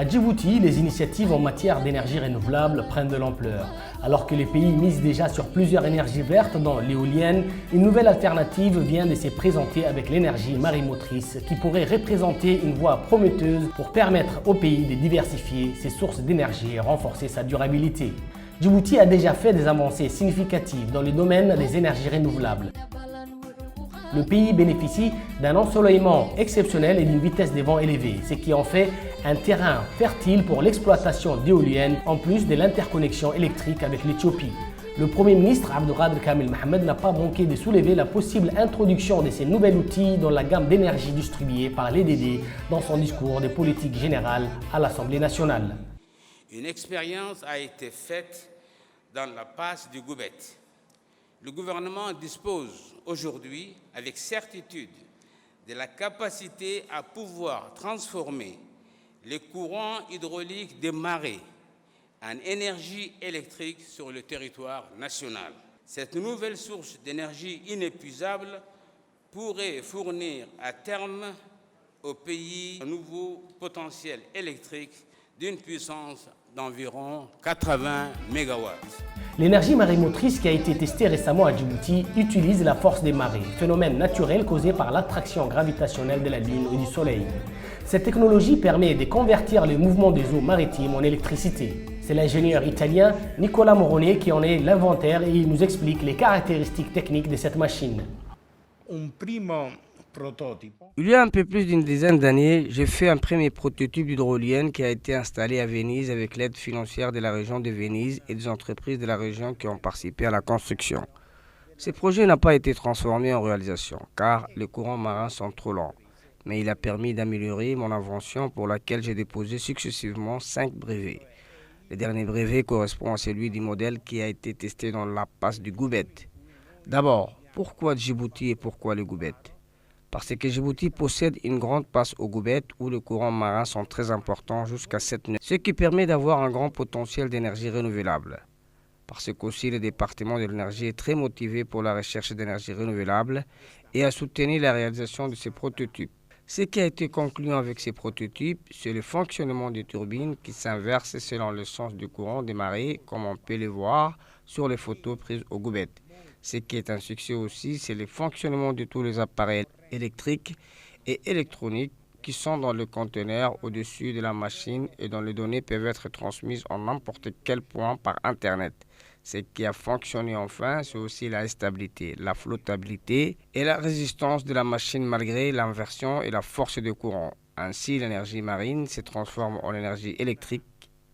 À Djibouti, les initiatives en matière d'énergie renouvelable prennent de l'ampleur. Alors que les pays misent déjà sur plusieurs énergies vertes, dont l'éolienne, une nouvelle alternative vient de se présenter avec l'énergie marémotrice qui pourrait représenter une voie prometteuse pour permettre au pays de diversifier ses sources d'énergie et renforcer sa durabilité. Djibouti a déjà fait des avancées significatives dans le domaine des énergies renouvelables. Le pays bénéficie d'un ensoleillement exceptionnel et d'une vitesse des vents élevée, ce qui en fait un terrain fertile pour l'exploitation d'éoliennes, en plus de l'interconnexion électrique avec l'Éthiopie. Le Premier ministre Abdelkader Kamil Mohamed n'a pas manqué de soulever la possible introduction de ces nouveaux outils dans la gamme d'énergie distribuée par l'EDD dans son discours de politique générale à l'Assemblée nationale. Une expérience a été faite dans la passe du Goubet. Le gouvernement dispose aujourd'hui avec certitude de la capacité à pouvoir transformer les courants hydrauliques des marées en énergie électrique sur le territoire national. Cette nouvelle source d'énergie inépuisable pourrait fournir à terme au pays un nouveau potentiel électrique d'une puissance d'environ 80 MW. L'énergie marémotrice qui a été testée récemment à Djibouti utilise la force des marées, phénomène naturel causé par l'attraction gravitationnelle de la Lune et du Soleil. Cette technologie permet de convertir le mouvement des eaux maritimes en électricité. C'est l'ingénieur italien Nicola Morone qui en est l'inventeur et il nous explique les caractéristiques techniques de cette machine. Il y a un peu plus d'une dizaine d'années, j'ai fait un premier prototype d'hydrolienne qui a été installé à Venise avec l'aide financière de la région de Venise et des entreprises de la région qui ont participé à la construction. Ce projet n'a pas été transformé en réalisation car les courants marins sont trop lents, mais il a permis d'améliorer mon invention pour laquelle j'ai déposé successivement 5 brevets. Le dernier brevet correspond à celui du modèle qui a été testé dans la passe du Goubet. D'abord, pourquoi Djibouti et pourquoi le Goubet ? Parce que Djibouti possède une grande passe au Goubet où les courants marins sont très importants jusqu'à 7 nœuds, ce qui permet d'avoir un grand potentiel d'énergie renouvelable. Parce qu'aussi le département de l'énergie est très motivé pour la recherche d'énergie renouvelable et a soutenu la réalisation de ces prototypes. Ce qui a été conclu avec ces prototypes, c'est le fonctionnement des turbines qui s'inversent selon le sens du courant des marées, comme on peut le voir sur les photos prises au Goubet. Ce qui est un succès aussi, c'est le fonctionnement de tous les appareils électriques et électroniques qui sont dans le conteneur au-dessus de la machine et dont les données peuvent être transmises en n'importe quel point par Internet. Ce qui a fonctionné enfin, c'est aussi la stabilité, la flottabilité et la résistance de la machine malgré l'inversion et la force de courant. Ainsi, l'énergie marine se transforme en énergie électrique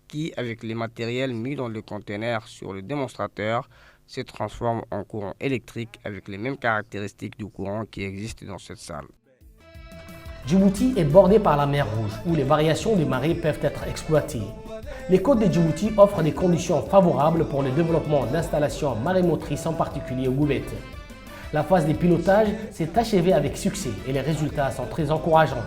qui, avec les matériels mis dans le conteneur sur le démonstrateur, se transforme en courant électrique avec les mêmes caractéristiques du courant qui existent dans cette salle. Djibouti est bordé par la mer Rouge, où les variations des marées peuvent être exploitées. Les côtes de Djibouti offrent des conditions favorables pour le développement d'installations marémotrices, en particulier au Goubet. La phase de pilotage s'est achevée avec succès et les résultats sont très encourageants.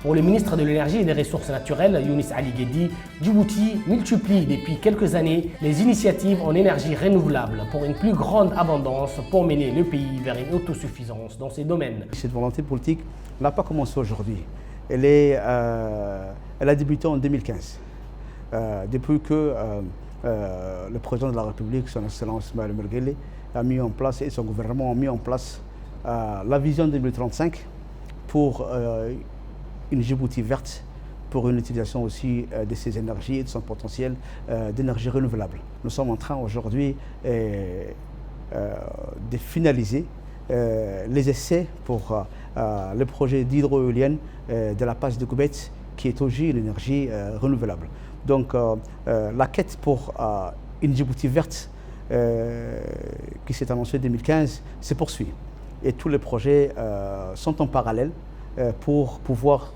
Pour le ministre de l'Énergie et des Ressources naturelles, Younis Ali Guedi, Djibouti multiplie depuis quelques années les initiatives en énergie renouvelable pour une plus grande abondance pour mener le pays vers une autosuffisance dans ces domaines. Cette volonté politique n'a pas commencé aujourd'hui. Elle a débuté en 2015, depuis que le président de la République, son Excellence Ismaël Omar Guelleh, a mis en place et son gouvernement ont mis en place la vision 2035 pour une Djibouti verte, pour une utilisation aussi de ces énergies et de son potentiel d'énergie renouvelable. Nous sommes en train aujourd'hui de finaliser les essais pour le projet d'hydroéolienne de la passe de Goubet, qui est aussi une énergie renouvelable. Donc la quête pour une Djibouti verte qui s'est annoncée en 2015 se poursuit. Et tous les projets sont en parallèle pour pouvoir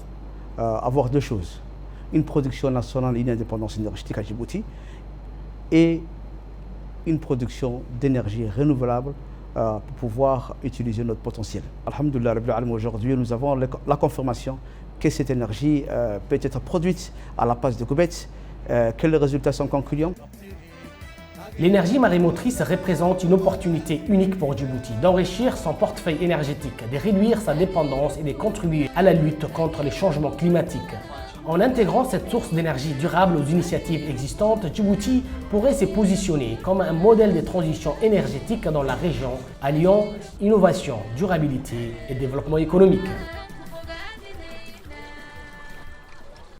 avoir deux choses. Une production nationale et une indépendance énergétique à Djibouti et une production d'énergie renouvelable pour pouvoir utiliser notre potentiel. Alhamdoulilah, aujourd'hui nous avons la confirmation que cette énergie peut être produite à la passe de Goubet, que les résultats sont concluants. L'énergie marémotrice représente une opportunité unique pour Djibouti d'enrichir son portefeuille énergétique, de réduire sa dépendance et de contribuer à la lutte contre les changements climatiques. En intégrant cette source d'énergie durable aux initiatives existantes, Djibouti pourrait se positionner comme un modèle de transition énergétique dans la région, alliant innovation, durabilité et développement économique.